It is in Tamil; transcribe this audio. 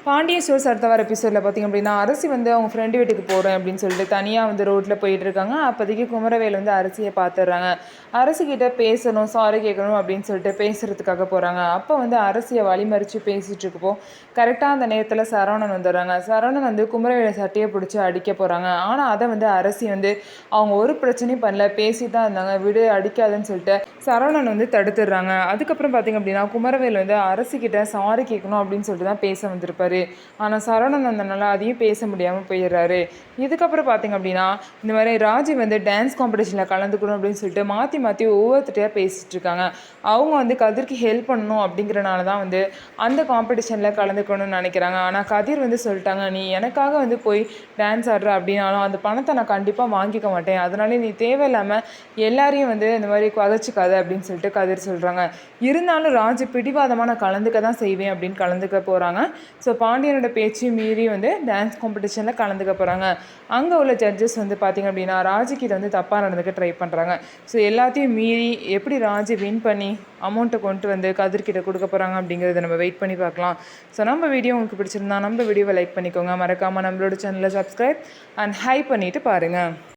பாண்டியன் ஸ்டோர்ஸ் அடுத்த வார எபிசோடில் பார்த்திங்க அப்படின்னா அரசி வந்து அவங்க ஃப்ரெண்டு வீட்டுக்கு போகிறேன் அப்படின்னு சொல்லிட்டு தனியாக வந்து ரோட்டில் போயிட்டு இருக்காங்க. அப்போதைக்கு குமரவேல் வந்து அரசியை பார்த்துடுறாங்க. அரசிக்கிட்ட பேசணும், சாரி கேட்கணும் அப்படின்னு சொல்லிட்டு பேசுகிறதுக்காக போகிறாங்க. அப்போ வந்து அரசியை வழிமறித்து பேசிகிட்டு இருக்கப்போ கரெக்டாக அந்த நேரத்தில் சரவணன் வந்துடுறாங்க. சரவணன் வந்து குமரவேலை சட்டையை பிடிச்சி அடிக்க போகிறாங்க. ஆனால் அதை வந்து அரசி வந்து அவங்க ஒரு பிரச்சனையும் பண்ணல, பேசி தான் இருந்தாங்க, விடு அடிக்காதுன்னு சொல்லிட்டு சரவணன் வந்து தடுத்துடுறாங்க. அதுக்கப்புறம் பார்த்திங்க அப்படின்னா குமரவேல் வந்து அரசிக்கிட்ட சாரி கேட்கணும் அப்படின்னு சொல்லிட்டு தான் பேச வந்திருப்பாரு. ஆனால் சரவணன் வந்தனால அதையும் பேச முடியாமல் போயிடுறாரு. இதுக்கப்புறம் பார்த்திங்க அப்படின்னா இந்த மாதிரி ராஜி வந்து டான்ஸ் காம்படிஷனில் கலந்துக்கணும் அப்படின்னு சொல்லிட்டு மாற்றி மாற்றி ஒவ்வொருத்தரையாக பேசிகிட்டு இருக்காங்க. அவங்க வந்து கதிர்க்கு ஹெல்ப் பண்ணணும் அப்படிங்கிறனால தான் வந்து அந்த காம்படிஷனில் கலந்துக்கணும்னு நினைக்கிறாங்க. ஆனால் கதிர் வந்து சொல்லிட்டாங்க, நீ எனக்காக வந்து போய் டான்ஸ் ஆடுற அப்படின்னாலும் அந்த பணத்தை நான் கண்டிப்பாக வாங்கிக்க மாட்டேன், அதனால நீ தேவையில்லாமல் எல்லாரையும் வந்து இந்த மாதிரி குறைச்சிக்காத அப்படின்னு சொல்லிட்டு கதிர் சொல்கிறாங்க. இருந்தாலும் ராஜி பிடிவாதமாக நான் கலந்துக்க தான் செய்வேன் அப்படின்னு கலந்துக்க போகிறாங்க. ஸோ பாண்டியனோட பேச்சையும் மீறி வந்து டான்ஸ் காம்படிஷனில் கலந்துக்க போகிறாங்க. அங்கே உள்ள ஜட்ஜஸ் வந்து பார்த்திங்க அப்படின்னா ராஜிக்கிட்ட வந்து தப்பாக நடந்துக்க ட்ரை பண்ணுறாங்க. ஸோ எல்லாத்தையும் மீறி எப்படி ராஜி வின் பண்ணி அமௌண்ட்டை கொண்டு வந்து கதிர்கிட்ட கொடுக்க போகிறாங்க அப்படிங்கிறத நம்ம வெயிட் பண்ணி பார்க்கலாம். ஸோ நம்ம வீடியோ உங்களுக்கு பிடிச்சிருந்தா நம்ம வீடியோவை லைக் பண்ணிக்கோங்க. மறக்காமல் நம்மளோட சேனலை சப்ஸ்கிரைப் அண்ட் ஹை பண்ணிவிட்டு பாருங்கள்.